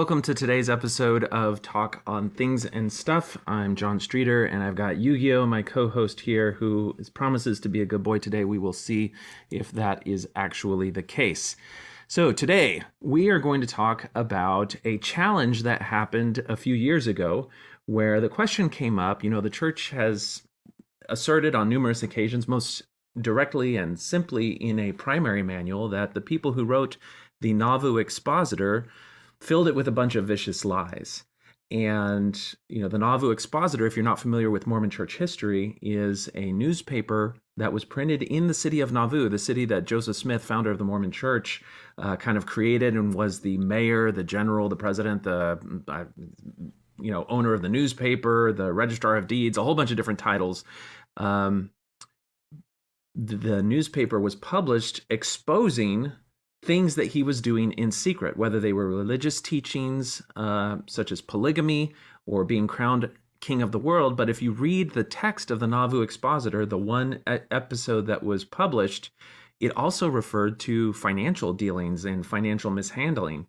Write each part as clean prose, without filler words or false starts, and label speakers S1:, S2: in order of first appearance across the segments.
S1: welcome to today's episode of Talk on Things and Stuff. I'm John Streeter, and I've got Yu-Gi-Oh, my co-host here, who promises to be a good boy today. We will see if that is actually the case. So today, we are going to talk about a challenge that happened a few years ago, where the question came up. You know, the church has asserted on numerous occasions, most directly and simply in a primary manual, that the people who wrote the Nauvoo Expositor filled it with a bunch of vicious lies. And, you know, the Nauvoo Expositor, if you're not familiar with Mormon church history, is a newspaper that was printed in the city of Nauvoo, the city that Joseph Smith, founder of the Mormon church, kind of created and was the mayor, the general, the president, the, owner of the newspaper, the registrar of deeds, a whole bunch of different titles. The newspaper was published exposing things that he was doing in secret, whether they were religious teachings such as polygamy or being crowned king of the world. But if you read the text of the Nauvoo Expositor, the one episode that was published, it also referred to financial dealings and financial mishandling.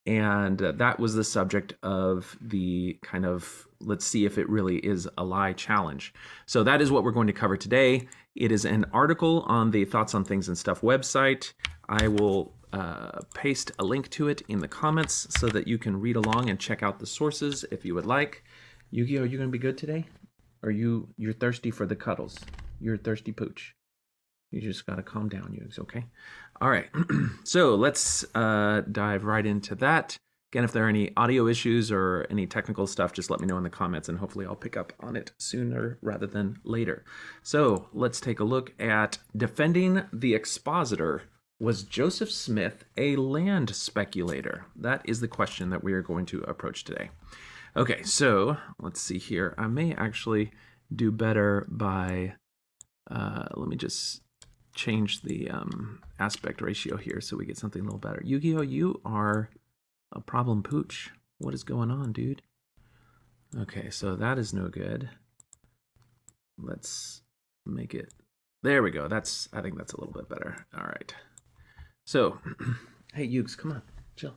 S1: And that was the subject of the kind of, let's see if it really is a lie challenge. So that is what we're going to cover today. It is an article on the Thoughts on Things and Stuff website. I will paste a link to it in the comments so that you can read along and check out the sources if you would like. Yu-Gi-Oh, are you going to be good today? Or you're thirsty for the cuddles? You're a thirsty pooch. You just got to calm down, Yugs, okay? All right, so let's dive right into that. Again, if there are any audio issues or any technical stuff, just let me know in the comments, and hopefully I'll pick up on it sooner rather than later. So let's take a look at defending the expositor. Was Joseph Smith a land speculator? That is the question that we are going to approach today. Okay, so let's see here. I may actually do better by, let me just change the aspect ratio here so we get something a little better. Yu-Gi-Oh, you are a problem pooch. What is going on, dude? Okay, so that is no good. Let's make it, there we go. I think that's a little bit better. All right. So, hey, Yugs, come on, chill.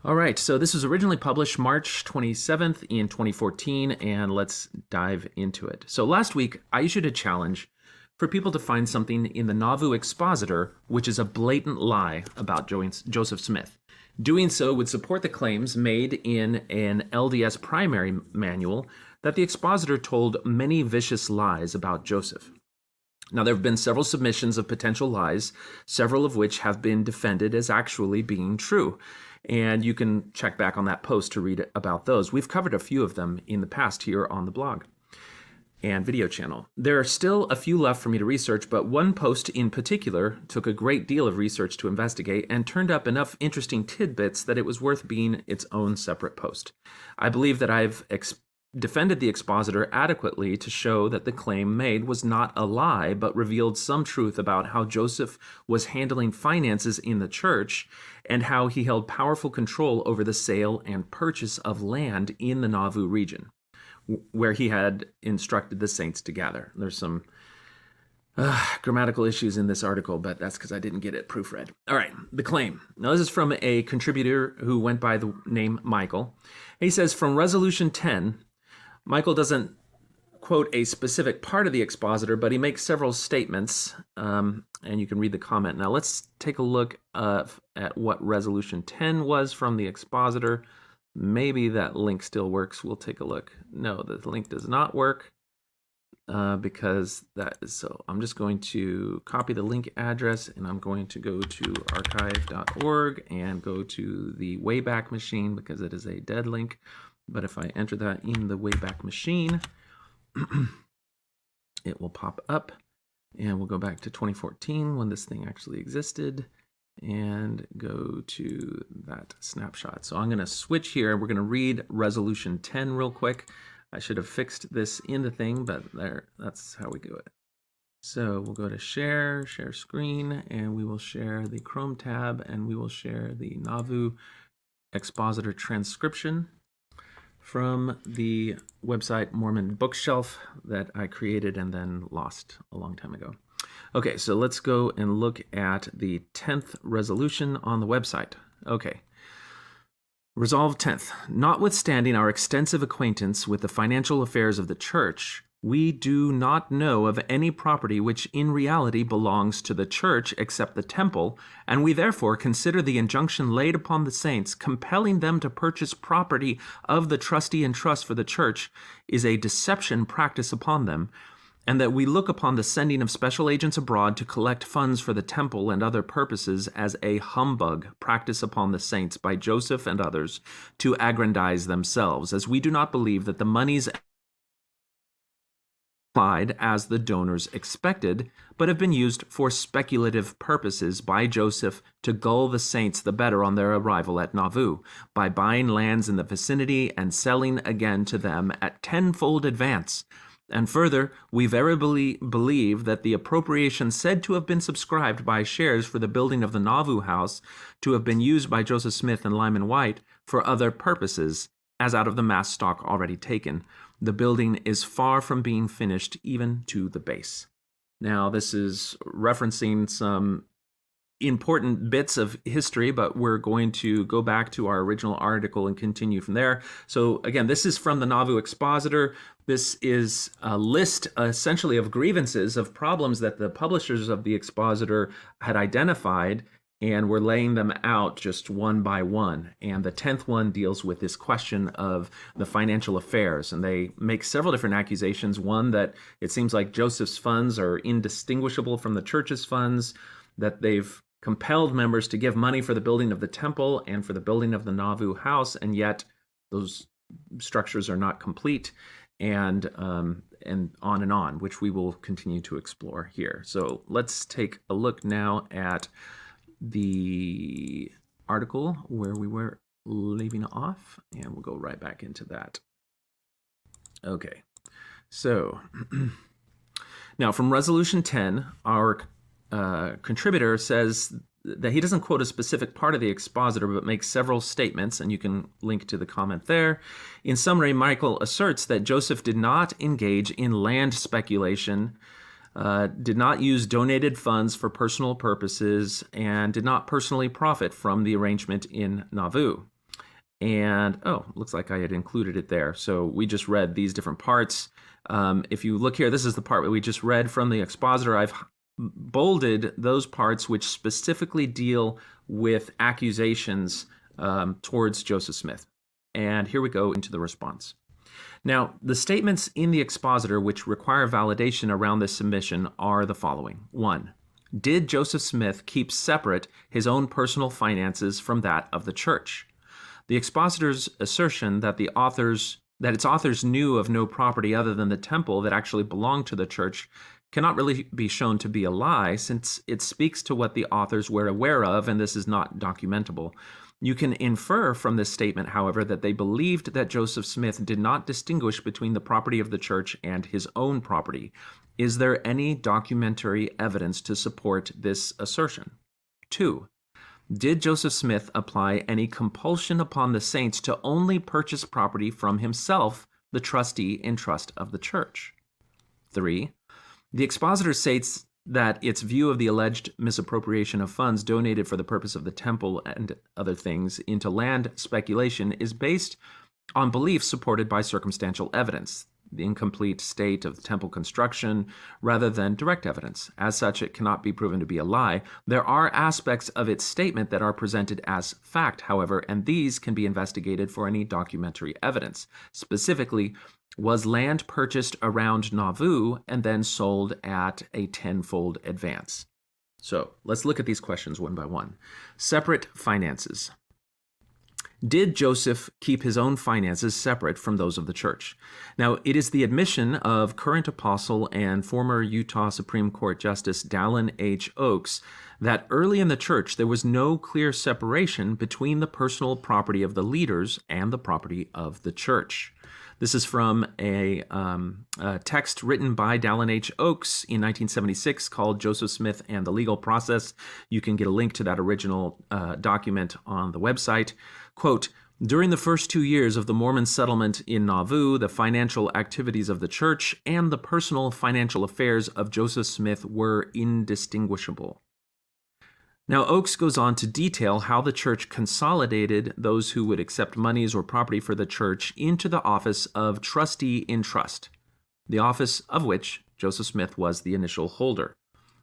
S1: All right, so this was originally published March 27th in 2014, and let's dive into it. So last week, I issued a challenge for people to find something in the Nauvoo Expositor which is a blatant lie about Joseph Smith. Doing so would support the claims made in an LDS primary manual that the expositor told many vicious lies about Joseph. Now, there have been several submissions of potential lies, several of which have been defended as actually being true. And you can check back on that post to read about those. We've covered a few of them in the past here on the blog and video channel. There are still a few left for me to research, but one post in particular took a great deal of research to investigate and turned up enough interesting tidbits that it was worth being its own separate post. I believe that I've defended the expositor adequately to show that the claim made was not a lie, but revealed some truth about how Joseph was handling finances in the church and how he held powerful control over the sale and purchase of land in the Nauvoo region, where he had instructed the saints to gather. There's some grammatical issues in this article, but that's because I didn't get it proofread. All right, the claim. Now, this is from a contributor who went by the name Michael. He says, from Resolution 10, Michael doesn't quote a specific part of the expositor, but he makes several statements, and you can read the comment. Now, let's take a look at what Resolution 10 was from the expositor. Maybe that link still works. We'll take a look. No, the link does not work because that is so. I'm just going to copy the link address, and I'm going to go to archive.org and go to the Wayback Machine because it is a dead link. But if I enter that in the Wayback Machine, it will pop up, and we'll go back to 2014 when this thing actually existed and go to that snapshot. So I'm going to switch here. We're going to read Resolution 10 real quick. I should have fixed this in the thing, but that's how we do it. So we'll go to share screen, and we will share the Chrome tab, and we will share the Nauvoo Expositor transcription from the website Mormon Bookshelf that I created and then lost a long time ago. Okay, so let's go and look at the 10th resolution on the website. Okay, Resolve 10th. Notwithstanding our extensive acquaintance with the financial affairs of the Church, we do not know of any property which in reality belongs to the Church except the temple, and we therefore consider the injunction laid upon the saints, compelling them to purchase property of the trustee in trust for the Church, is a deception practiced upon them, and that we look upon the sending of special agents abroad to collect funds for the temple and other purposes as a humbug practiced upon the saints by Joseph and others to aggrandize themselves, as we do not believe that the monies applied as the donors expected, but have been used for speculative purposes by Joseph to gull the saints the better on their arrival at Nauvoo, by buying lands in the vicinity and selling again to them at tenfold advance. And further, we verily believe that the appropriation said to have been subscribed by shares for the building of the Nauvoo house to have been used by Joseph Smith and Lyman White for other purposes, as out of the mass stock already taken. The building is far from being finished even to the base. Now, this is referencing some important bits of history, but we're going to go back to our original article and continue from there. So again, this is from the Nauvoo Expositor. This is a list essentially of grievances, of problems that the publishers of the Expositor had identified, and we're laying them out just one by one. And the 10th one deals with this question of the financial affairs. And they make several different accusations. One, that it seems like Joseph's funds are indistinguishable from the church's funds, that they've compelled members to give money for the building of the temple and for the building of the Nauvoo house, and yet those structures are not complete, and on and on, which we will continue to explore here. So let's take a look now at the article where we were leaving off, and we'll go right back into that. Okay, so now from Resolution 10, our contributor says that he doesn't quote a specific part of the Expositor, but makes several statements, and you can link to the comment there. In summary, Michael asserts that Joseph did not engage in land speculation, did not use donated funds for personal purposes, and did not personally profit from the arrangement in Nauvoo. And, looks like I had included it there. So we just read these different parts. If you look here, this is the part that we just read from the Expositor. I've bolded those parts which specifically deal with accusations towards Joseph Smith. And here we go into the response. Now, the statements in the Expositor which require validation around this submission are the following. 1. Did Joseph Smith keep separate his own personal finances from that of the church? The Expositor's assertion that its authors knew of no property other than the temple that actually belonged to the church cannot really be shown to be a lie, since it speaks to what the authors were aware of, and this is not documentable. You can infer from this statement, however, that they believed that Joseph Smith did not distinguish between the property of the church and his own property. Is there any documentary evidence to support this assertion? 2. Did Joseph Smith apply any compulsion upon the saints to only purchase property from himself, the trustee in trust of the church? 3. The Expositor states that its view of the alleged misappropriation of funds donated for the purpose of the temple and other things into land speculation is based on beliefs supported by circumstantial evidence, the incomplete state of the temple construction, rather than direct evidence. As such, it cannot be proven to be a lie. There are aspects of its statement that are presented as fact, however, and these can be investigated for any documentary evidence. Specifically, was land purchased around Nauvoo and then sold at a tenfold advance? So let's look at these questions one by one. Separate finances. Did Joseph keep his own finances separate from those of the church? Now, it is the admission of current apostle and former Utah Supreme Court Justice Dallin H. Oaks that early in the church there was no clear separation between the personal property of the leaders and the property of the church. This is from a text written by Dallin H. Oaks in 1976 called Joseph Smith and the Legal Process. You can get a link to that original document on the website. Quote, during the first 2 years of the Mormon settlement in Nauvoo, the financial activities of the church and the personal financial affairs of Joseph Smith were indistinguishable. Now, Oakes goes on to detail how the church consolidated those who would accept monies or property for the church into the office of trustee in trust, the office of which Joseph Smith was the initial holder.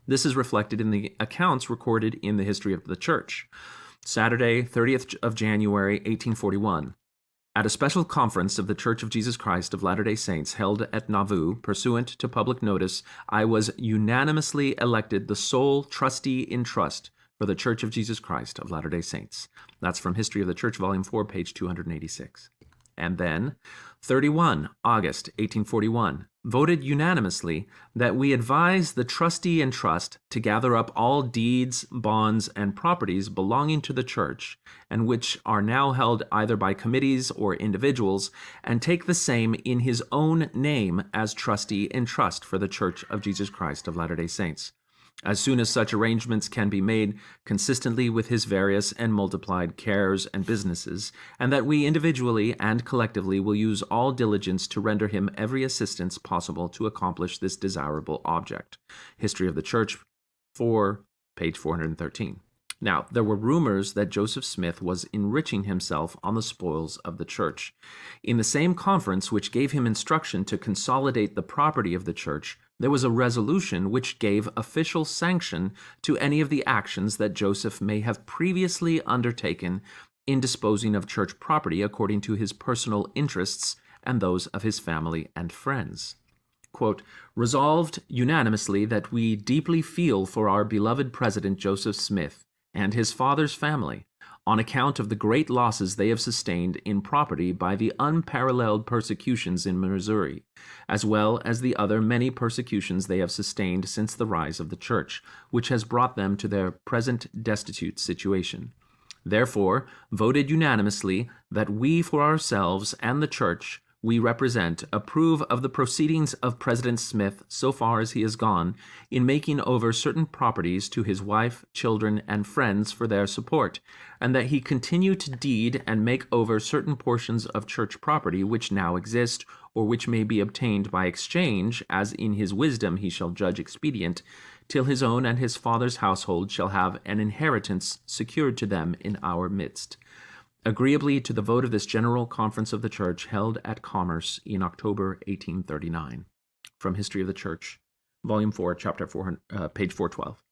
S1: This is reflected in the accounts recorded in the history of the church. Saturday, 30th of January, 1841. At a special conference of the Church of Jesus Christ of Latter-day Saints held at Nauvoo, pursuant to public notice, I was unanimously elected the sole trustee in trust for the Church of Jesus Christ of Latter-day Saints. That's from History of the Church, Volume 4, page 286. And then, 31 August 1841, voted unanimously that we advise the trustee in trust to gather up all deeds, bonds, and properties belonging to the church, and which are now held either by committees or individuals, and take the same in his own name as trustee in trust for the Church of Jesus Christ of Latter-day Saints, as soon as such arrangements can be made consistently with his various and multiplied cares and businesses, and that we individually and collectively will use all diligence to render him every assistance possible to accomplish this desirable object. History of the Church 4, page 413. Now, there were rumors that Joseph Smith was enriching himself on the spoils of the church. In the same conference which gave him instruction to consolidate the property of the church, there was a resolution which gave official sanction to any of the actions that Joseph may have previously undertaken in disposing of church property according to his personal interests and those of his family and friends. Quote, resolved unanimously that we deeply feel for our beloved President Joseph Smith and his father's family, on account of the great losses they have sustained in property by the unparalleled persecutions in Missouri, as well as the other many persecutions they have sustained since the rise of the church, which has brought them to their present destitute situation. Therefore, voted unanimously that we for ourselves and the church we represent approve of the proceedings of President Smith so far as he has gone in making over certain properties to his wife, children, and friends for their support, and that he continue to deed and make over certain portions of church property which now exist, or which may be obtained by exchange, as in his wisdom he shall judge expedient, till his own and his father's household shall have an inheritance secured to them in our midst. Agreeably to the vote of this General Conference of the Church held at Commerce in October 1839. From History of the Church, Volume 4, Chapter 4, page 412.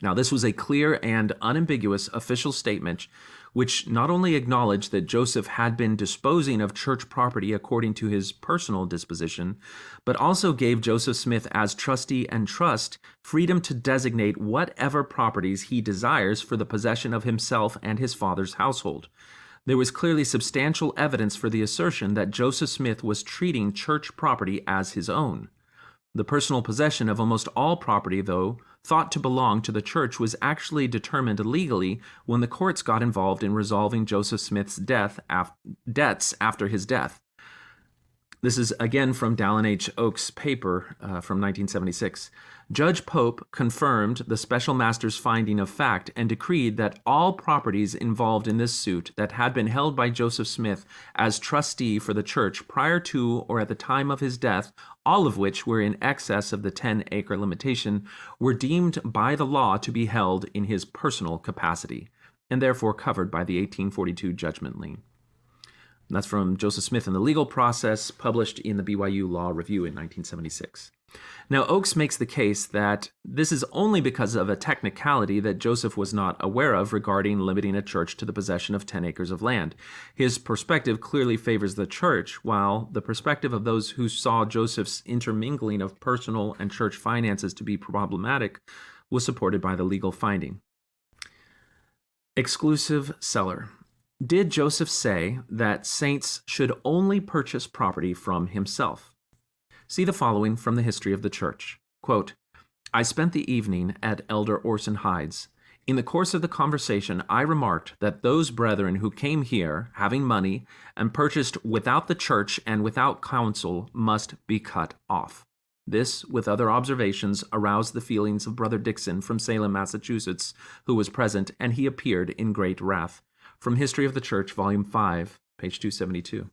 S1: Now, this was a clear and unambiguous official statement which not only acknowledged that Joseph had been disposing of church property according to his personal disposition, but also gave Joseph Smith as trustee and trust freedom to designate whatever properties he desires for the possession of himself and his father's household. There was clearly substantial evidence for the assertion that Joseph Smith was treating church property as his own. The personal possession of almost all property, though thought to belong to the church, was actually determined legally when the courts got involved in resolving Joseph Smith's debts after his death. This is again from Dallin H. Oakes' paper from 1976. Judge Pope confirmed the special master's finding of fact and decreed that all properties involved in this suit that had been held by Joseph Smith as trustee for the church prior to or at the time of his death, all of which were in excess of the 10-acre limitation, were deemed by the law to be held in his personal capacity, and therefore covered by the 1842 judgment lien. And that's from Joseph Smith in the Legal Process, published in the BYU Law Review in 1976. Now, Oakes makes the case that this is only because of a technicality that Joseph was not aware of regarding limiting a church to the possession of 10 acres of land. His perspective clearly favors the church, while the perspective of those who saw Joseph's intermingling of personal and church finances to be problematic was supported by the legal finding. Exclusive seller. Did Joseph say that saints should only purchase property from himself? See the following from the History of the Church. Quote, I spent the evening at Elder Orson Hyde's. In the course of the conversation, I remarked that those brethren who came here, having money, and purchased without the church and without counsel, must be cut off. This, with other observations, aroused the feelings of Brother Dixon from Salem, Massachusetts, who was present, and he appeared in great wrath. From History of the Church, Volume 5, page 272.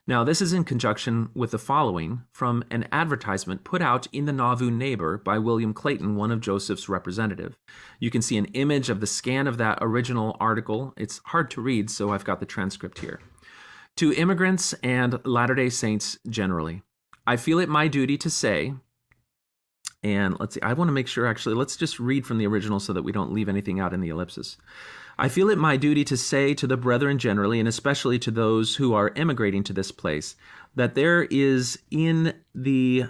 S1: Now, this is in conjunction with the following from an advertisement put out in the Nauvoo Neighbor by William Clayton, one of Joseph's representatives. You can see an image of the scan of that original article. It's hard to read, so I've got the transcript here. To immigrants and Latter-day Saints generally, I feel it my duty to say, and let's see, I want to make sure actually, let's just read from the original so that we don't leave anything out in the ellipsis. I feel it my duty to say to the brethren generally, and especially to those who are emigrating to this place, that there is in the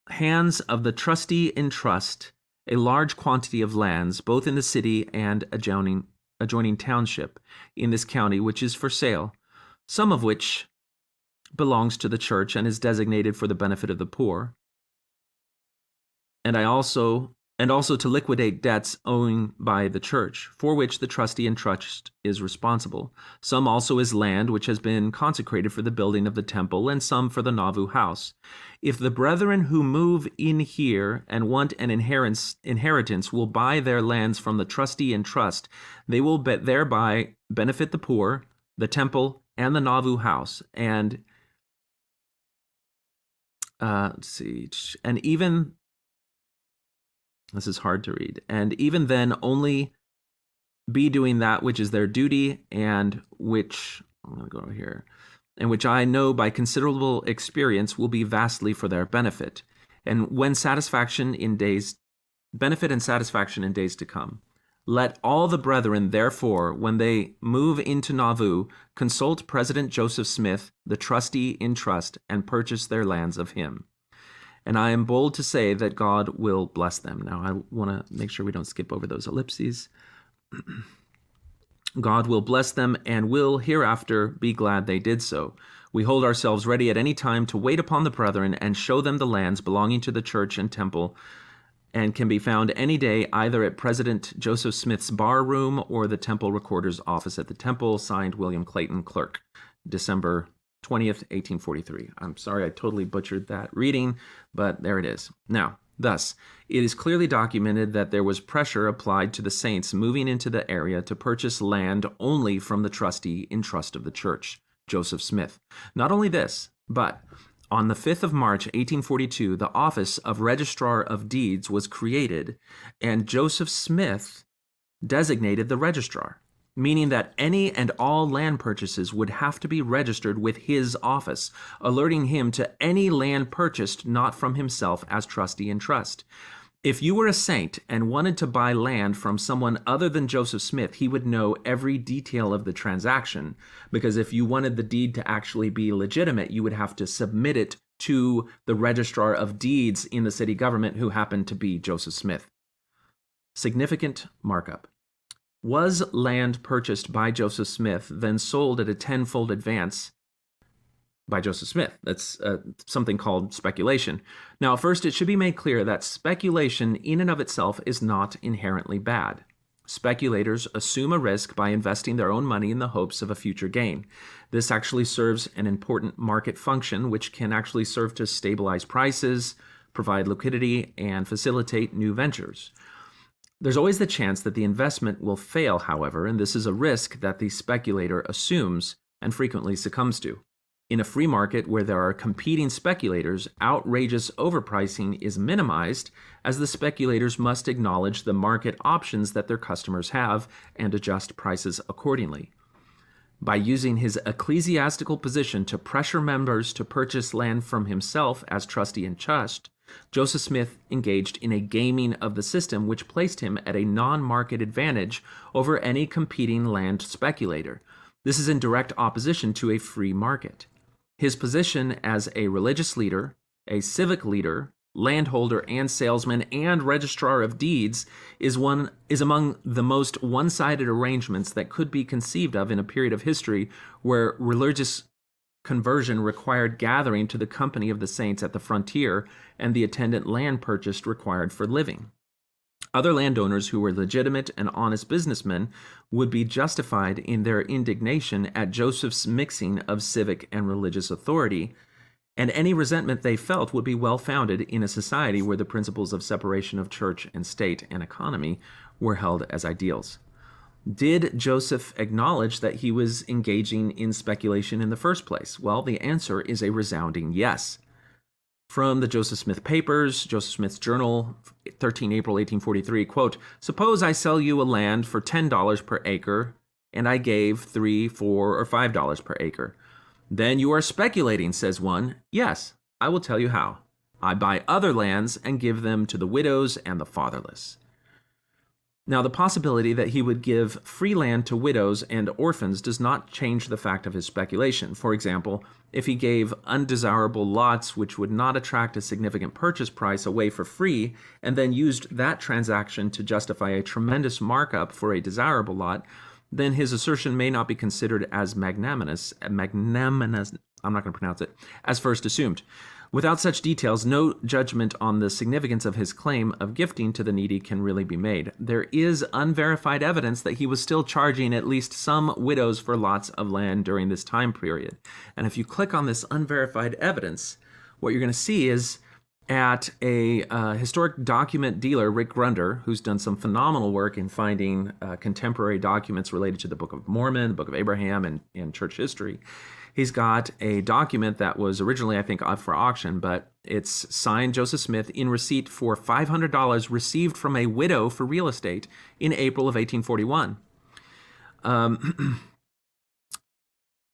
S1: hands of the trustee in trust a large quantity of lands, both in the city and adjoining township in this county, which is for sale, some of which belongs to the church and is designated for the benefit of the poor, and also to liquidate debts owing by the church, for which the trustee in trust is responsible. Some also is land which has been consecrated for the building of the temple, and some for the Nauvoo house. If the brethren who move in here and want an inheritance will buy their lands from the trustee in trust, they will thereby benefit the poor, the temple, and the Nauvoo house, and even this is hard to read. And even then, only be doing that which is their duty, and which, I'm going to go over here, and which I know by considerable experience will be vastly for their benefit, and when benefit and satisfaction in days to come. Let all the brethren, therefore, when they move into Nauvoo, consult President Joseph Smith, the trustee in trust, and purchase their lands of him. And I am bold to say that God will bless them. Now, I want to make sure we don't skip over those ellipses. God will bless them and will hereafter be glad they did so. We hold ourselves ready at any time to wait upon the brethren and show them the lands belonging to the church and temple, and can be found any day either at President Joseph Smith's bar room or the temple recorder's office at the temple. Signed, William Clayton, clerk, December 20th, 1843. I'm sorry I totally butchered that reading, but there it is. Now, thus, it is clearly documented that there was pressure applied to the saints moving into the area to purchase land only from the trustee in trust of the church, Joseph Smith. Not only this, but on the 5th of March, 1842, the office of Registrar of Deeds was created, and Joseph Smith designated the registrar, meaning that any and all land purchases would have to be registered with his office, alerting him to any land purchased not from himself as trustee in trust. If you were a saint and wanted to buy land from someone other than Joseph Smith, he would know every detail of the transaction, because if you wanted the deed to actually be legitimate, you would have to submit it to the registrar of deeds in the city government, who happened to be Joseph Smith. Significant markup. Was land purchased by Joseph Smith, then sold at a tenfold advance by Joseph Smith? That's something called speculation. Now, first, it should be made clear that speculation in and of itself is not inherently bad. Speculators assume a risk by investing their own money in the hopes of a future gain. This actually serves an important market function, which can actually serve to stabilize prices, provide liquidity, and facilitate new ventures. There's always the chance that the investment will fail, however, and this is a risk that the speculator assumes and frequently succumbs to. In a free market where there are competing speculators, outrageous overpricing is minimized, as the speculators must acknowledge the market options that their customers have and adjust prices accordingly. By using his ecclesiastical position to pressure members to purchase land from himself as trustee in trust, Joseph Smith engaged in a gaming of the system which placed him at a non-market advantage over any competing land speculator. This is in direct opposition to a free market. His position as a religious leader, a civic leader, landholder and salesman, and registrar of deeds is among the most one-sided arrangements that could be conceived of in a period of history where religious conversion required gathering to the company of the saints at the frontier, and the attendant land purchased required for living. Other landowners who were legitimate and honest businessmen would be justified in their indignation at Joseph's mixing of civic and religious authority, and any resentment they felt would be well-founded in a society where the principles of separation of church and state and economy were held as ideals. Did Joseph acknowledge that he was engaging in speculation in the first place? Well, the answer is a resounding yes. From the Joseph Smith Papers, Joseph Smith's Journal, 13 April 1843, quote, "Suppose I sell you a land for $10 per acre, and I gave $3, $4, or $5 per acre. Then you are speculating," says one. "Yes, I will tell you how. I buy other lands and give them to the widows and the fatherless." Now, the possibility that he would give free land to widows and orphans does not change the fact of his speculation. For example, if he gave undesirable lots which would not attract a significant purchase price away for free, and then used that transaction to justify a tremendous markup for a desirable lot, then his assertion may not be considered as magnanimous, I'm not going to pronounce it, as first assumed. Without such details, no judgment on the significance of his claim of gifting to the needy can really be made. There is unverified evidence that he was still charging at least some widows for lots of land during this time period. And if you click on this unverified evidence, what you're going to see is at a historic document dealer, Rick Grunder, who's done some phenomenal work in finding contemporary documents related to the Book of Mormon, the Book of Abraham, and church history. He's got a document that was originally, I think, up for auction, but it's signed Joseph Smith in receipt for $500 received from a widow for real estate in April of 1841.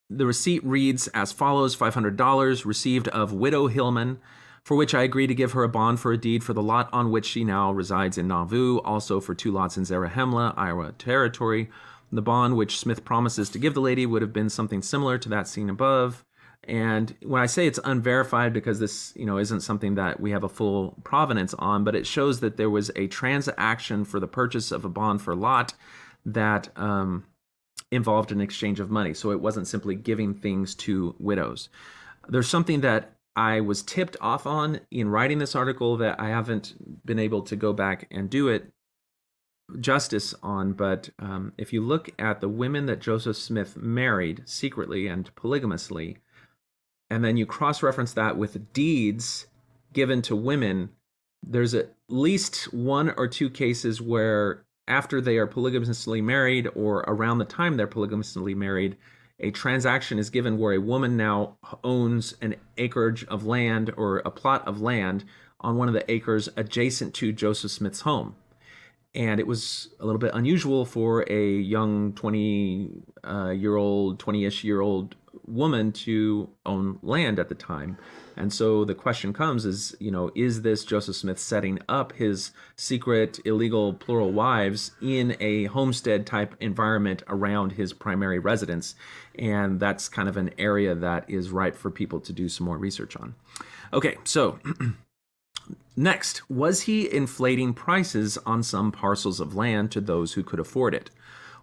S1: The receipt reads as follows: $500 received of widow Hillman, for which I agree to give her a bond for a deed for the lot on which she now resides in Nauvoo, also for 2 lots in Zarahemla, Iowa Territory. The bond which Smith promises to give the lady would have been something similar to that seen above. And when I say it's unverified, because this, isn't something that we have a full provenance on, but it shows that there was a transaction for the purchase of a bond for lot that involved an exchange of money. So it wasn't simply giving things to widows. There's something that I was tipped off on in writing this article that I haven't been able to go back and do it justice on, but if you look at the women that Joseph Smith married secretly and polygamously, and then you cross-reference that with deeds given to women, there's at least 1 or 2 cases where after they are polygamously married or around the time they're polygamously married, a transaction is given where a woman now owns an acreage of land or a plot of land on one of the acres adjacent to Joseph Smith's home. And it was a little bit unusual for a young 20-ish-year-old woman to own land at the time. And so the question comes is this Joseph Smith setting up his secret, illegal, plural wives in a homestead type environment around his primary residence? And that's kind of an area that is ripe for people to do some more research on. Okay, so next, was he inflating prices on some parcels of land to those who could afford it?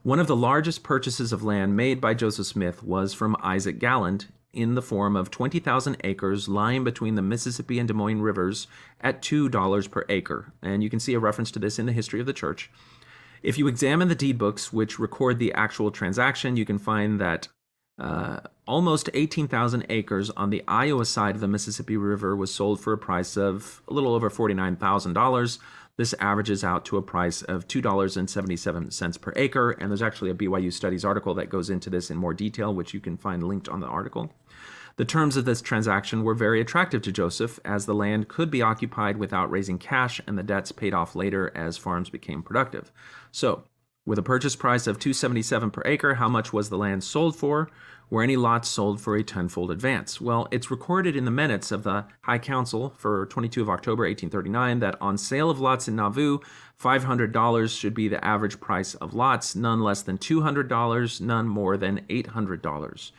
S1: One of the largest purchases of land made by Joseph Smith was from Isaac Galland in the form of 20,000 acres lying between the Mississippi and Des Moines rivers at $2 per acre. And you can see a reference to this in the history of the church. If you examine the deed books which record the actual transaction, you can find that almost 18,000 acres on the Iowa side of the Mississippi River was sold for a price of a little over $49,000. This averages out to a price of $2.77 per acre, and there's actually a BYU Studies article that goes into this in more detail, which you can find linked on the article. The terms of this transaction were very attractive to Joseph, as the land could be occupied without raising cash and the debts paid off later as farms became productive. So, with a purchase price of $277 per acre, how much was the land sold for? Were any lots sold for a tenfold advance? Well, it's recorded in the minutes of the High Council for 22 of October 1839 that on sale of lots in Nauvoo, $500 should be the average price of lots, none less than $200, none more than $800.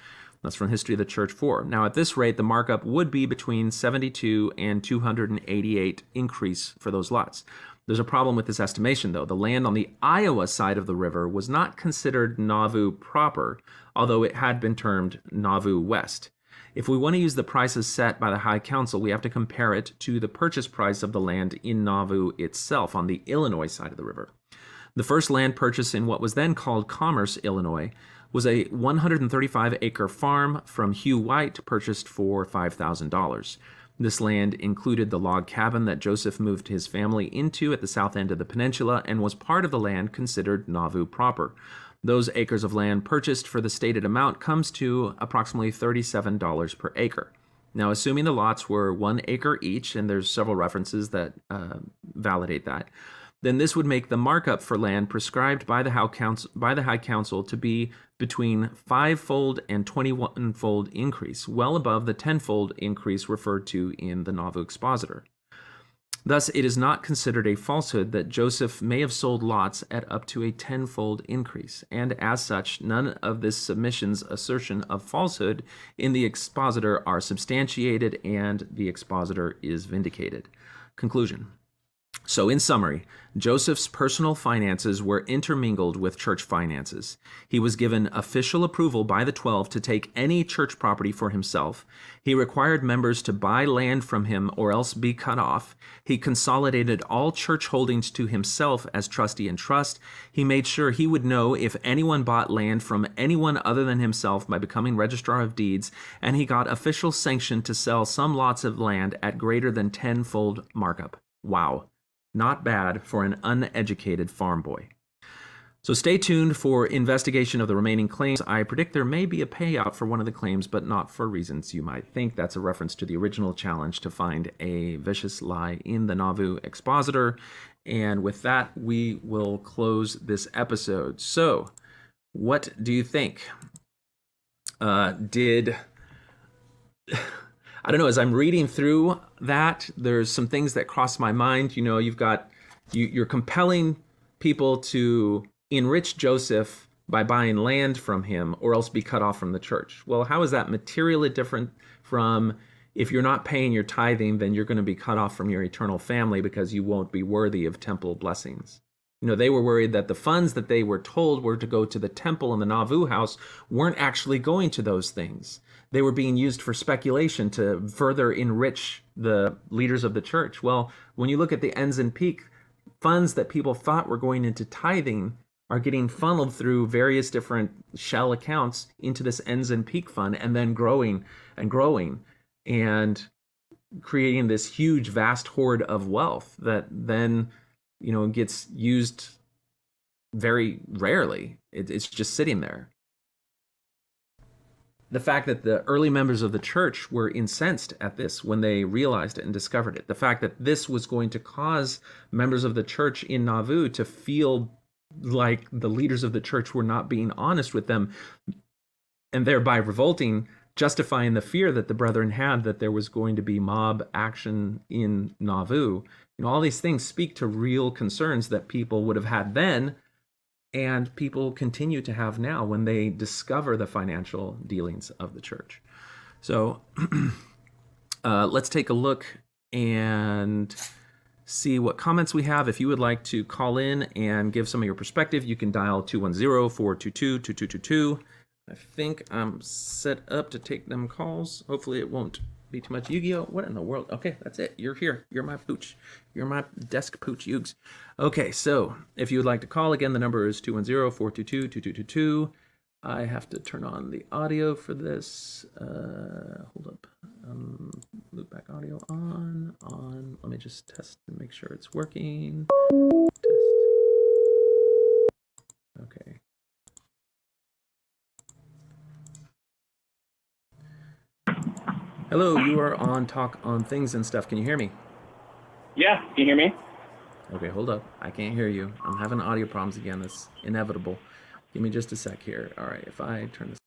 S1: That's from History of the Church 4. Now, at this rate, the markup would be between 72 and 288 increase for those lots. There's a problem with this estimation, though. The land on the Iowa side of the river was not considered Nauvoo proper, although it had been termed Nauvoo West. If we want to use the prices set by the High Council, we have to compare it to the purchase price of the land in Nauvoo itself on the Illinois side of the river. The first land purchase in what was then called Commerce, Illinois, was a 135-acre farm from Hugh White, purchased for $5,000. This land included the log cabin that Joseph moved his family into at the south end of the peninsula and was part of the land considered Nauvoo proper. Those acres of land purchased for the stated amount comes to approximately $37 per acre. Now, assuming the lots were 1 acre each, and there's several references that validate that, then this would make the markup for land prescribed by the High Council to be between 5-fold and 21-fold increase, well above the 10-fold increase referred to in the Nauvoo Expositor. Thus, it is not considered a falsehood that Joseph may have sold lots at up to a 10-fold increase, and as such, none of this submission's assertion of falsehood in the Expositor are substantiated, and the Expositor is vindicated. Conclusion. So, in summary, Joseph's personal finances were intermingled with church finances. He was given official approval by the 12 to take any church property for himself. He required members to buy land from him or else be cut off. He consolidated all church holdings to himself as trustee and trust. He made sure he would know if anyone bought land from anyone other than himself by becoming registrar of deeds, and he got official sanction to sell some lots of land at greater than 10-fold markup. Wow. Not bad for an uneducated farm boy. So stay tuned for investigation of the remaining claims. I predict there may be a payout for one of the claims, but not for reasons you might think. That's a reference to the original challenge to find a vicious lie in the Nauvoo Expositor. And with that, we will close this episode. So, what do you think? I don't know, as I'm reading through that, there's some things that cross my mind. You know, you're compelling people to enrich Joseph by buying land from him or else be cut off from the church. Well, how is that materially different from if you're not paying your tithing, then you're going to be cut off from your eternal family because you won't be worthy of temple blessings? You know, they were worried that the funds that they were told were to go to the temple and the Nauvoo house weren't actually going to those things. They were being used for speculation to further enrich the leaders of the church. Well, when you look at the ends and peak, funds that people thought were going into tithing are getting funneled through various different shell accounts into this ends and peak fund, and then growing and creating this huge, vast hoard of wealth that then, you know, gets used very rarely. It's just sitting there. The fact that the early members of the church were incensed at this when they realized it and discovered it. The fact that this was going to cause members of the church in Nauvoo to feel like the leaders of the church were not being honest with them, and thereby revolting, justifying the fear that the brethren had that there was going to be mob action in Nauvoo. You know, all these things speak to real concerns that people would have had then, and people continue to have now when they discover the financial dealings of the church. So let's take a look and see what comments we have. If you would like to call in and give some of your perspective, you can dial 210-422-2222. I think I'm set up to take them calls. Hopefully it won't be too much. Yu-Gi-Oh! What in the world? Okay, that's it. You're here. You're my pooch. You're my desk pooch, Yugs. Okay, so if you would like to call, again, the number is 210-422-2222. I have to turn on the audio for this. Hold up. Loop back audio on. Let me just test and make sure it's working. Test. Okay. Hello, you are on Talk on Things and Stuff. Can you hear me?
S2: Yeah, can you hear me?
S1: Okay, hold up. I can't hear you. I'm having audio problems again. That's inevitable. Give me just a sec here. All right, if I turn this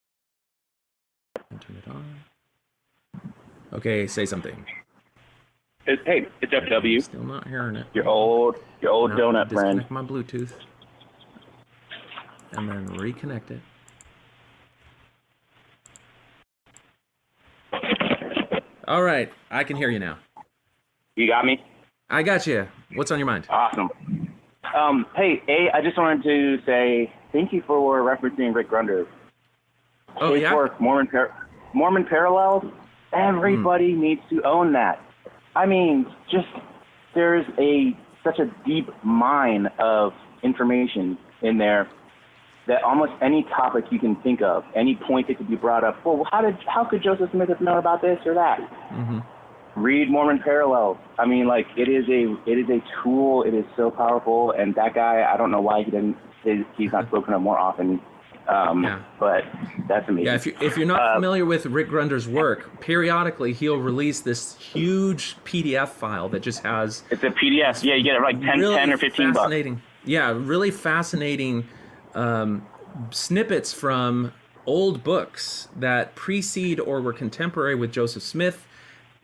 S1: and turn it on. Okay, say something.
S2: Hey, it's FW.
S1: Still not hearing it.
S2: Your old donut friend.
S1: Disconnect my Bluetooth. And then reconnect it. All right, I can hear you now.
S2: You got me?
S1: I got you. What's on your mind?
S2: Awesome. Hey, I just wanted to say thank you for referencing Rick Grunder.
S1: Oh,
S2: His
S1: yeah?
S2: work, Mormon Parallels, everybody needs to own that. I mean, just there's such a deep mine of information in there that almost any topic you can think of, any point that could be brought up, well, how could Joseph Smith have known about this or that?
S1: Mm-hmm.
S2: read Mormon Parallels. I mean, like, it is a tool. It is so powerful. And that guy, I don't know why he's not spoken of more often. But that's amazing.
S1: Yeah, if you're not familiar with Rick Grunder's work, periodically he'll release this huge PDF file that just has...
S2: It's a PDF. Yeah, you get it for like 10 or 15 bucks.
S1: Yeah, really fascinating snippets from old books that precede or were contemporary with Joseph Smith,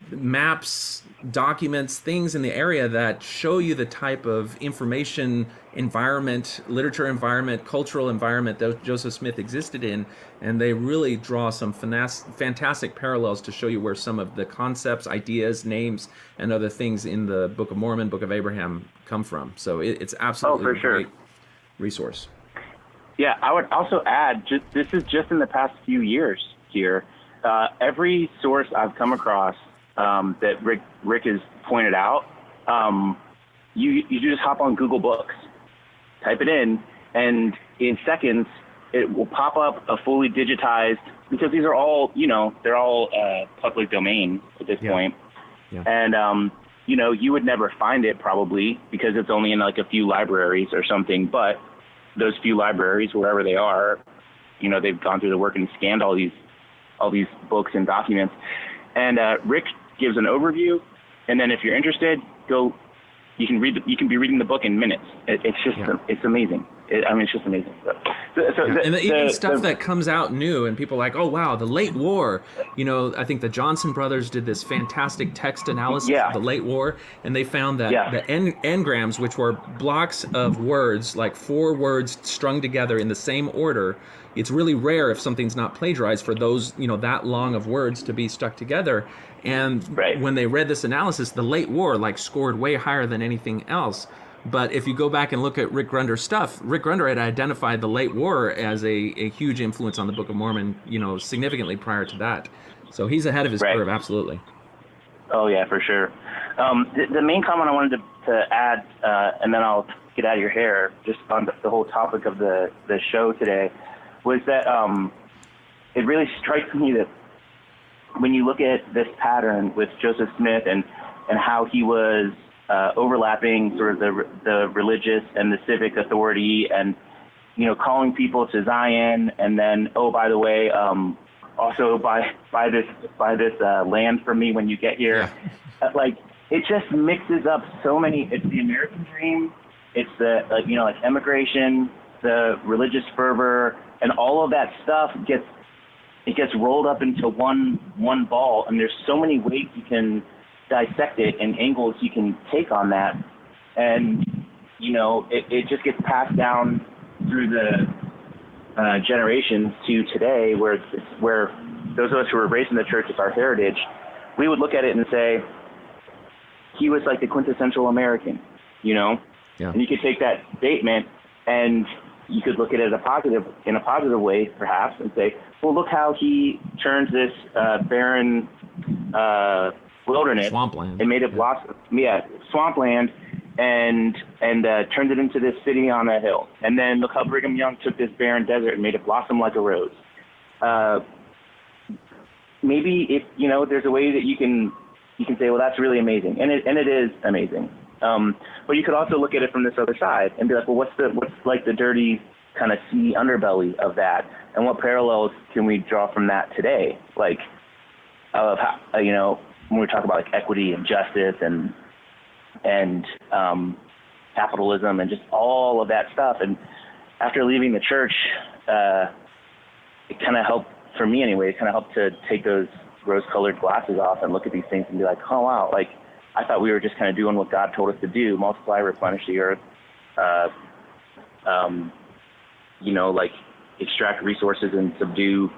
S1: maps, documents, things in the area that show you the type of information environment, literature environment, cultural environment that Joseph Smith existed in, and they really draw some fantastic parallels to show you where some of the concepts, ideas, names, and other things in the Book of Mormon, Book of Abraham come from. So it's absolutely a great resource.
S2: Yeah, I would also add, this is just in the past few years here, every source I've come across that Rick has pointed out, you just hop on Google Books, type it in, and in seconds it will pop up a fully digitized, because these are all, they're all public domain at this point. Yeah. And, you would never find it probably because it's only in like a few libraries or something, but those few libraries, wherever they are, they've gone through the work and scanned all these books and documents. And Rick gives an overview, and then if you're interested, you can be reading the book in minutes. It's just it's amazing. It's just amazing.
S1: And even stuff that comes out new, and people are like, oh wow, the late war. I think the Johnson brothers did this fantastic text analysis of the late war, and they found that the engrams, which were blocks of words, like 4 words strung together in the same order. It's really rare if something's not plagiarized for those, that long of words to be stuck together. And when they read this analysis, the late war scored way higher than anything else. But if you go back and look at Rick Grunder's stuff, Rick Grunder had identified the late war as a huge influence on the Book of Mormon, significantly prior to that. So he's ahead of his curve, absolutely.
S2: Oh yeah, for sure. The main comment I wanted to add, and then I'll get out of your hair, just on the whole topic of the show today, was that it really strikes me that when you look at this pattern with Joseph Smith and how he was overlapping sort of the religious and the civic authority, and calling people to Zion, and then by the way, also buy this land from me when you get here. It just mixes up so many. It's the American dream. It's the immigration, the religious fervor, and all of that stuff gets rolled up into one ball, and there's so many ways you can dissect it and angles you can take on that, and it just gets passed down through the generations to today, where those of us who are raised in the church, it's our heritage. We would look at it and say he was like the quintessential American, and you could take that statement and you could look at it in a positive way, perhaps, and say, well, look how he turns this barren wilderness,
S1: swampland,
S2: and made it blossom. Swampland, and turned it into this city on a hill. And then look how Brigham Young took this barren desert and made it blossom like a rose. Maybe if there's a way that you can say, well, that's really amazing, and it is amazing. But you could also look at it from this other side and be like, well, what's like the dirty kind of sea underbelly of that, and what parallels can we draw from that today? Like, of how, when we talk about like equity and justice and capitalism and just all of that stuff. And after leaving the church, it kind of helped, for me anyway, it kind of helped to take those rose-colored glasses off and look at these things and be like, oh wow, like I thought we were just kind of doing what God told us to do: multiply, replenish the earth, like extract resources and subdue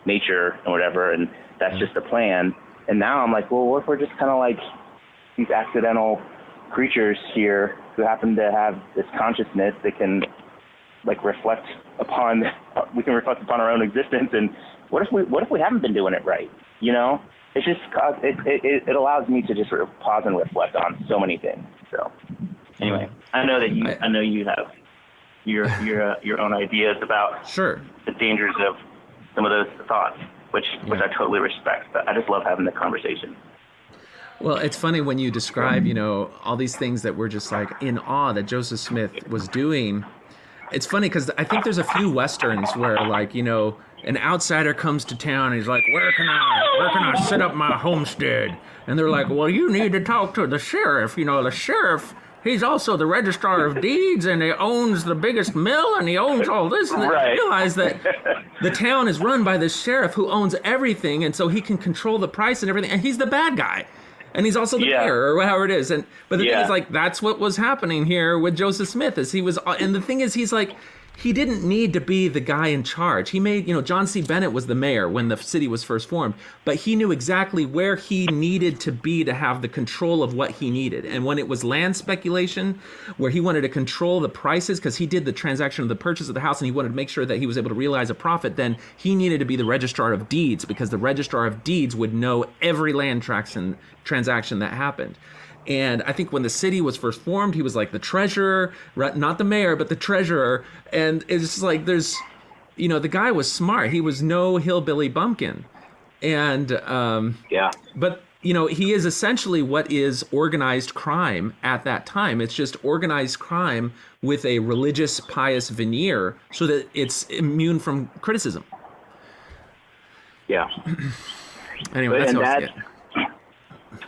S2: nature and whatever, and that's just the plan. And now I'm like, well, what if we're just kind of like these accidental creatures here who happen to have this consciousness that can reflect upon our own existence? And what if we haven't been doing it right? It's just it allows me to just sort of pause and reflect on so many things. So anyway, I know you have your own ideas about the dangers of some of those thoughts, which I totally respect. But I just love having the conversation.
S1: Well, it's funny when you describe, all these things that we're just like in awe that Joseph Smith was doing. It's funny because I think there's a few westerns where, like, an outsider comes to town and he's like, "Where can I set up my homestead?" And they're like, "Well, you need to talk to the sheriff. The sheriff, he's also the registrar of deeds, and he owns the biggest mill, and he owns all this." And
S2: Right.
S1: they realize that the town is run by this sheriff who owns everything, and so he can control the price and everything, and he's the bad guy. And he's also the mayor, or however it is. But the thing is, like, that's what was happening here with Joseph Smith. And the thing is, he's like, he didn't need to be the guy in charge. He made, John C. Bennett was the mayor when the city was first formed, but he knew exactly where he needed to be to have the control of what he needed. And when it was land speculation, where he wanted to control the prices, because he did the transaction of the purchase of the house and he wanted to make sure that he was able to realize a profit, then he needed to be the registrar of deeds, because the registrar of deeds would know every land transaction that happened. And I think when the city was first formed, he was like the treasurer, not the mayor, but the treasurer. And it's just like the guy was smart. He was no hillbilly bumpkin. And, but, he is essentially what is organized crime at that time. It's just organized crime with a religious, pious veneer so that it's immune from criticism.
S2: Yeah.
S1: Anyway, that's how I see it.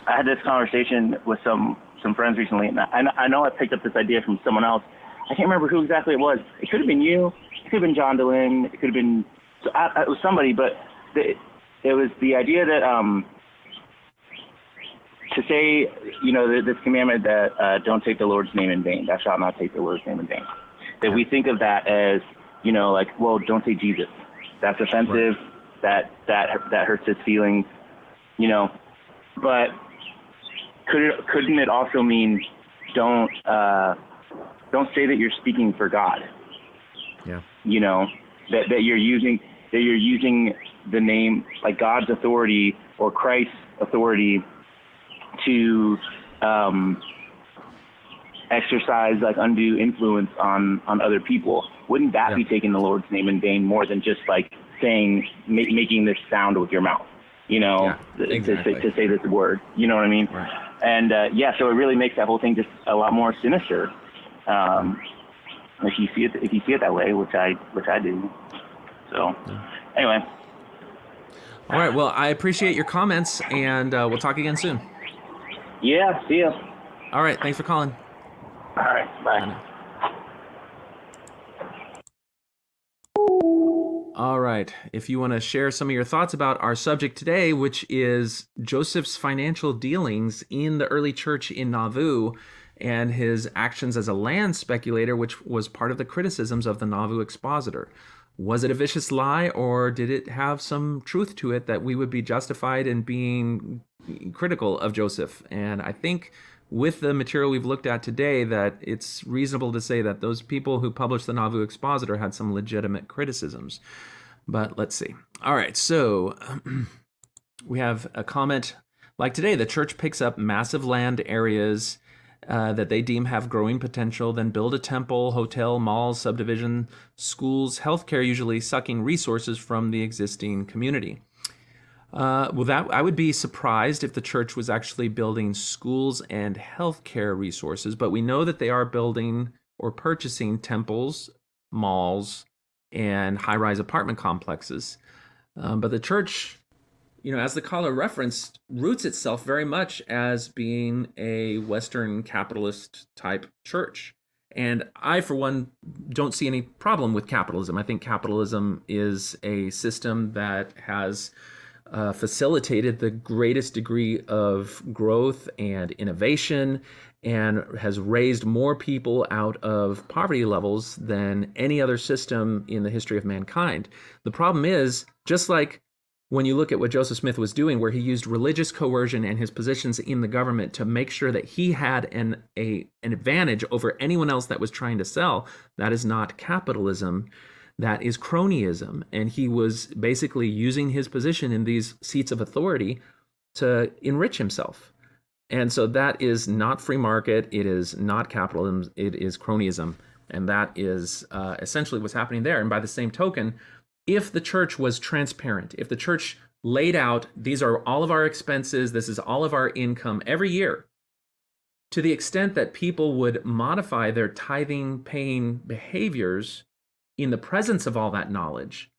S2: I had this conversation with some friends recently, and I know I picked up this idea from someone else. I can't remember who exactly it was. It could have been you. It could have been John Dehlin. It could have been it was somebody, but it was the idea that to say, this commandment that don't take the Lord's name in vain. Thou shalt not take the Lord's name in vain. That we think of that as, well, don't say Jesus. That's offensive. Right. That hurts his feelings. But couldn't it also mean don't say that you're speaking for God?
S1: Yeah.
S2: That you're using the name, like God's authority or Christ's authority, to exercise like undue influence on other people. Wouldn't that be taking the Lord's name in vain more than just like saying, making this sound with your mouth?
S1: Exactly.
S2: To say this word, you know what I mean?
S1: Right.
S2: And so it really makes that whole thing just a lot more sinister. If you see it that way, which I do. So anyway.
S1: All right. Well, I appreciate your comments, and we'll talk again soon.
S2: Yeah. See ya.
S1: All right. Thanks for calling.
S2: All right. Bye.
S1: All right. If you want to share some of your thoughts about our subject today, which is Joseph's financial dealings in the early church in Nauvoo and his actions as a land speculator, which was part of the criticisms of the Nauvoo Expositor. Was it a vicious lie, or did it have some truth to it that we would be justified in being critical of Joseph? And I think with the material we've looked at today, that it's reasonable to say that those people who published the Nauvoo Expositor had some legitimate criticisms. But let's see. All right, so we have a comment like today: the church picks up massive land areas that they deem have growing potential, then build a temple, hotel, malls, subdivision, schools, healthcare, usually sucking resources from the existing community. I would be surprised if the church was actually building schools and healthcare resources, but we know that they are building or purchasing temples, malls, and high-rise apartment complexes. But the church, as the caller referenced, roots itself very much as being a Western capitalist type church. And I, for one, don't see any problem with capitalism. I think capitalism is a system that has facilitated the greatest degree of growth and innovation, and has raised more people out of poverty levels than any other system in the history of mankind. The problem is, just like when you look at what Joseph Smith was doing, where he used religious coercion and his positions in the government to make sure that he had an advantage over anyone else that was trying to sell, that is not capitalism. That is cronyism. And he was basically using his position in these seats of authority to enrich himself. And so that is not free market. It is not capitalism. It is cronyism. And that is essentially what's happening there. And by the same token, if the church was transparent, if the church laid out, these are all of our expenses, this is all of our income every year. To the extent that people would modify their tithing paying behaviors in the presence of all that knowledge,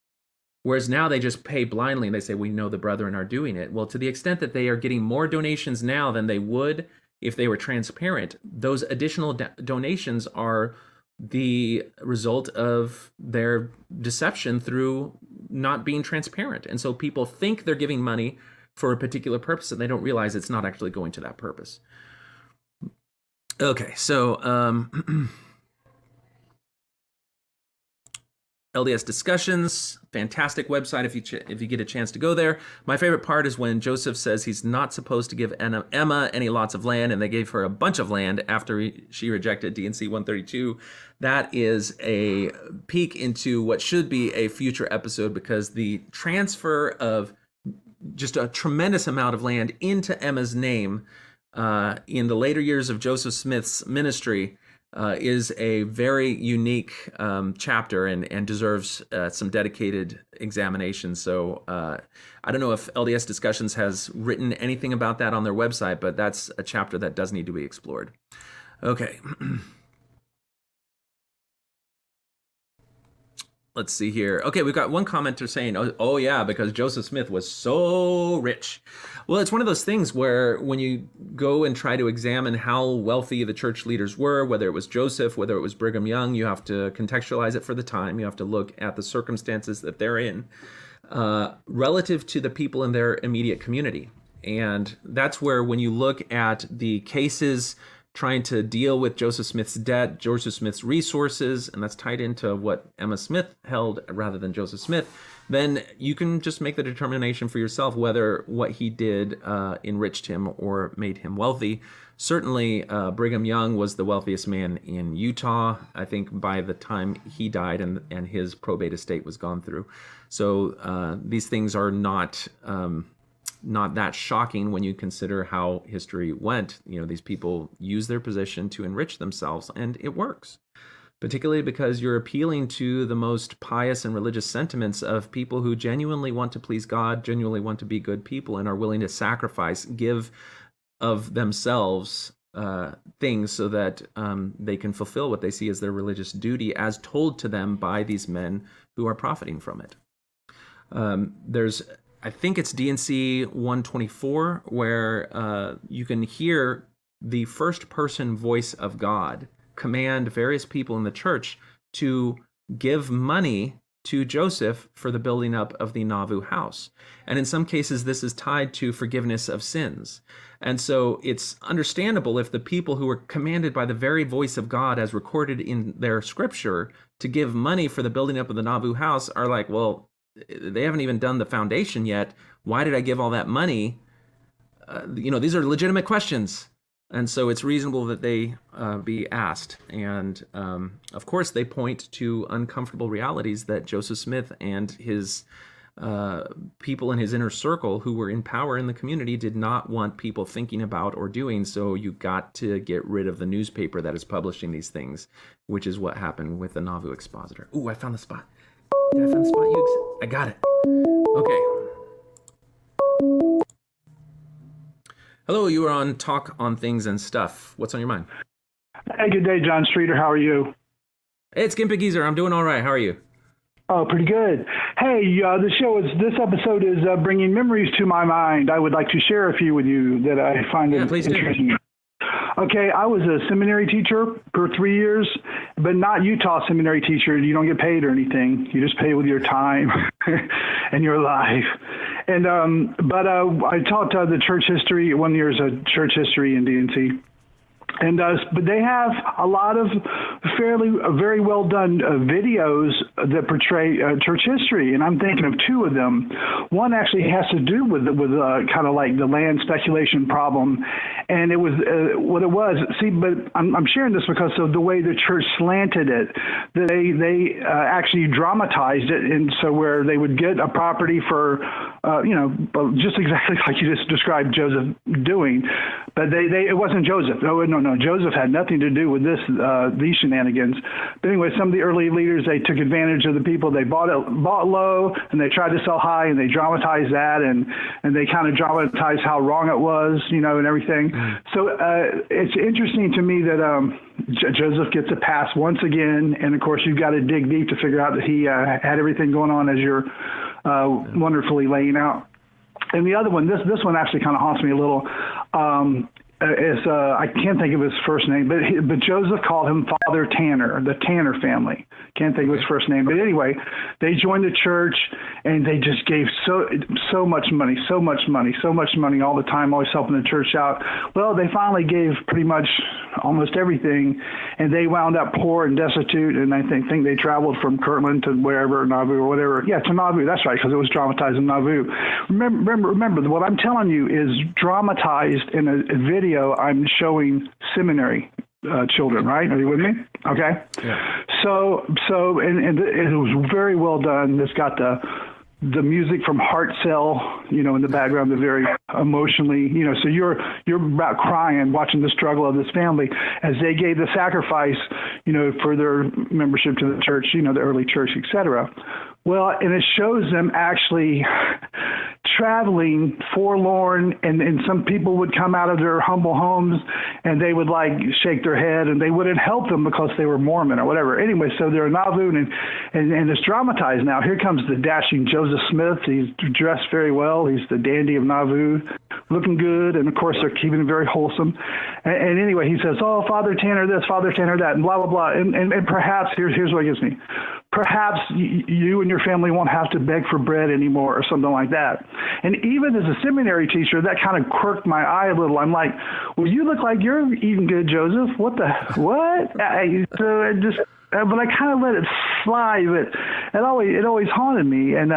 S1: whereas now they just pay blindly and they say, we know the brethren are doing it. Well, to the extent that they are getting more donations now than they would if they were transparent, those additional donations are the result of their deception through not being transparent. And so people think they're giving money for a particular purpose and they don't realize it's not actually going to that purpose. Okay, so LDS Discussions, fantastic website if you get a chance to go there. My favorite part is when Joseph says he's not supposed to give Emma any lots of land, and they gave her a bunch of land after she rejected D&C 132. That is a peek into what should be a future episode, because the transfer of just a tremendous amount of land into Emma's name in the later years of Joseph Smith's ministry is a very unique chapter and deserves some dedicated examination. So I don't know if LDS Discussions has written anything about that on their website, but that's a chapter that does need to be explored. Okay. Let's see here. Okay, we've got one commenter saying, oh yeah, because Joseph Smith was so rich. Well, it's one of those things where when you go and try to examine how wealthy the church leaders were, whether it was Joseph, whether it was Brigham Young, you have to contextualize it for the time. You have to look at the circumstances that they're in relative to the people in their immediate community. And that's where when you look at the cases trying to deal with Joseph Smith's debt, Joseph Smith's resources, and that's tied into what Emma Smith held rather than Joseph Smith, then you can just make the determination for yourself whether what he did enriched him or made him wealthy. Certainly, Brigham Young was the wealthiest man in Utah, I think, by the time he died and his probate estate was gone through. So these things are not that shocking when you consider how history went. You know, these people use their position to enrich themselves, and it works. Particularly because you're appealing to the most pious and religious sentiments of people who genuinely want to please God, genuinely want to be good people, and are willing to sacrifice, give of themselves things so that they can fulfill what they see as their religious duty as told to them by these men who are profiting from it. There's, I think it's D&C 124, where you can hear the first person voice of God command various people in the church to give money to Joseph for the building up of the Nauvoo house. And in some cases, this is tied to forgiveness of sins. And so it's understandable if the people who were commanded by the very voice of God as recorded in their scripture to give money for the building up of the Nauvoo house are like, well, they haven't even done the foundation yet. Why did I give all that money? These are legitimate questions. And so it's reasonable that they be asked. And of course, they point to uncomfortable realities that Joseph Smith and his people in his inner circle who were in power in the community did not want people thinking about or doing. So you got to get rid of the newspaper that is publishing these things, which is what happened with the Nauvoo Expositor. Ooh, I found the spot. Did I find the spot, Hughes? I got it. Okay. Hello, you are on Talk on Things and Stuff. What's on your mind?
S3: Hey, good day, John Streeter. How are you?
S1: Hey, it's Gimpy Geezer. I'm doing all right. How are you?
S3: Oh, pretty good. Hey, this episode is bringing memories to my mind. I would like to share a few with you that I find interesting. Do. Okay, I was a seminary teacher for 3 years, but not Utah seminary teacher. You don't get paid or anything. You just pay with your time and your life. And but I taught the church history 1 year as a church history in D&C. And but they have a lot of very well done videos that portray church history, and I'm thinking of two of them. One actually has to do with kind of like the land speculation problem, and it was what it was. See, but I'm sharing this because of the way the church slanted it. They actually dramatized it, and so where they would get a property for just exactly like you just described Joseph doing, but it wasn't Joseph. No, Joseph had nothing to do with these shenanigans. shenanigans. But anyway, some of the early leaders, they took advantage of the people. They bought low, and they tried to sell high, and they dramatized that, and they kind of dramatized how wrong it was, and everything. So it's interesting to me that Joseph gets a pass once again, and of course you've got to dig deep to figure out that he had everything going on as you're wonderfully laying out. And the other one, this one actually kind of haunts me a little. I can't think of his first name, but Joseph called him Father Tanner, the Tanner family. Can't think of his first name, but anyway, they joined the church and they just gave so much money all the time, always helping the church out. Well, they finally gave pretty much almost everything, and they wound up poor and destitute. And I think they traveled from Kirtland to wherever, Nauvoo or whatever. Yeah, to Nauvoo. That's right, because it was dramatized in Nauvoo. Remember, what I'm telling you is dramatized in a video I'm showing seminary children, right? Are you with me? Okay. Yeah. So, and it was very well done. It's got the music from Heart Cell, in the background, the very emotionally, so you're about crying watching the struggle of this family as they gave the sacrifice, for their membership to the church, the early church, etc. Well, and it shows them actually traveling forlorn, and some people would come out of their humble homes and they would shake their head and they wouldn't help them because they were Mormon or whatever. Anyway, so they're in Nauvoo and it's dramatized now. Here comes the dashing Joseph Smith. He's dressed very well. He's the dandy of Nauvoo, looking good. And of course, they're keeping it very wholesome. And anyway, he says, "Oh, Father Tanner this, Father Tanner that," and blah, blah, blah. And perhaps, here's what gets me. Perhaps you and your family won't have to beg for bread anymore or something like that. And even as a seminary teacher, that kind of quirked my eye a little. I'm like, well, you look like you're eating good, Joseph. What? So it just, but I kind of let it slide. But it always haunted me. And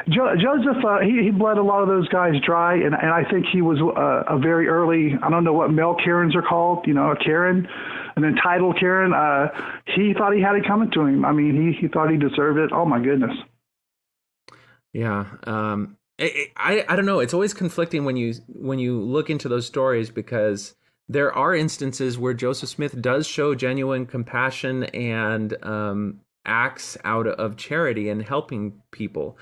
S3: Joseph, he bled a lot of those guys dry. And I think he was a very early, I don't know what male Karens are called, a Karen. An entitled Karen, he thought he had it coming to him. I mean, he thought he deserved it. Oh my goodness.
S1: Yeah, I don't know. It's always conflicting when you look into those stories, because there are instances where Joseph Smith does show genuine compassion and acts out of charity and helping people,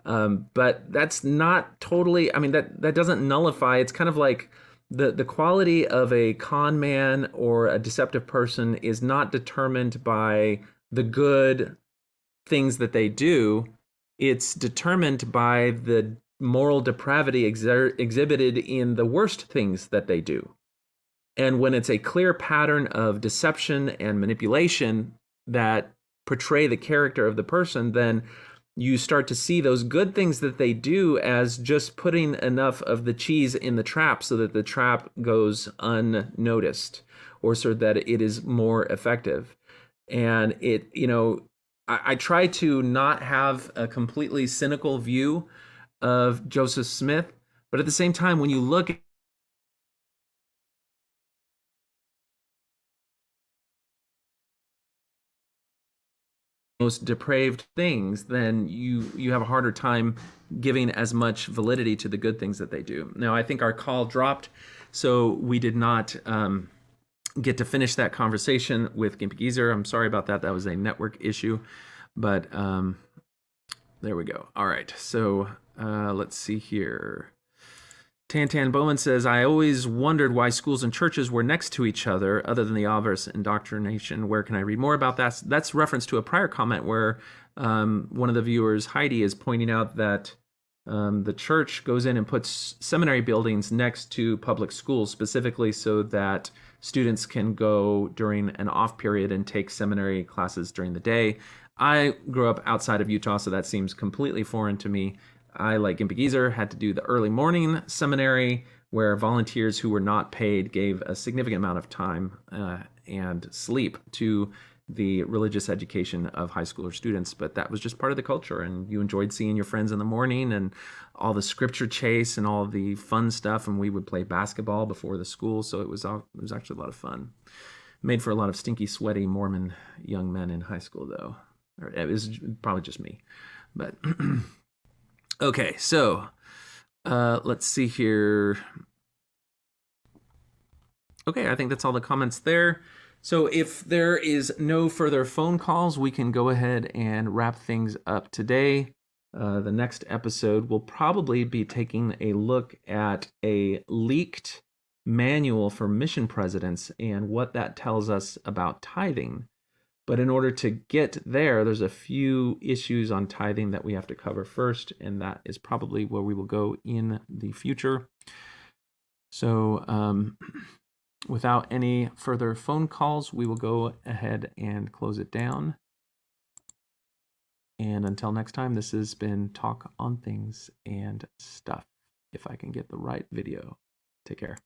S1: but that's not totally. I mean, that doesn't nullify. It's kind of like the quality of a con man or a deceptive person is not determined by the good things that they do. It's determined by the moral depravity exhibited in the worst things that they do. And when it's a clear pattern of deception and manipulation that portray the character of the person, then you start to see those good things that they do as just putting enough of the cheese in the trap so that the trap goes unnoticed, or so that it is more effective. And I try to not have a completely cynical view of Joseph Smith, but at the same time, when you look at most depraved things, then you have a harder time giving as much validity to the good things that they do. Now, I think our call dropped, so we did not get to finish that conversation with Gimpy Geezer. I'm sorry about that. That was a network issue, but there we go. All right, so let's see here. Tantan Bowman says, I always wondered why schools and churches were next to each other other than the obvious indoctrination. Where can I read more about that? That's reference to a prior comment where one of the viewers, Heidi, is pointing out that the church goes in and puts seminary buildings next to public schools, specifically so that students can go during an off period and take seminary classes during the day. I grew up outside of Utah, so that seems completely foreign to me. I, like Gimpy Geezer, had to do the early morning seminary where volunteers who were not paid gave a significant amount of time and sleep to the religious education of high schooler students. But that was just part of the culture, and you enjoyed seeing your friends in the morning and all the scripture chase and all the fun stuff, and we would play basketball before the school, so it was actually a lot of fun. Made for a lot of stinky, sweaty Mormon young men in high school, though. Or it was probably just me, but... Okay, so let's see here. Okay, I think that's all the comments there. So if there is no further phone calls, we can go ahead and wrap things up today. The next episode will probably be taking a look at a leaked manual for mission presidents and what that tells us about tithing. But in order to get there, there's a few issues on tithing that we have to cover first, and that is probably where we will go in the future. So without any further phone calls, we will go ahead and close it down. And until next time, this has been Talk on Things and Stuff. If I can get the right video. Take care.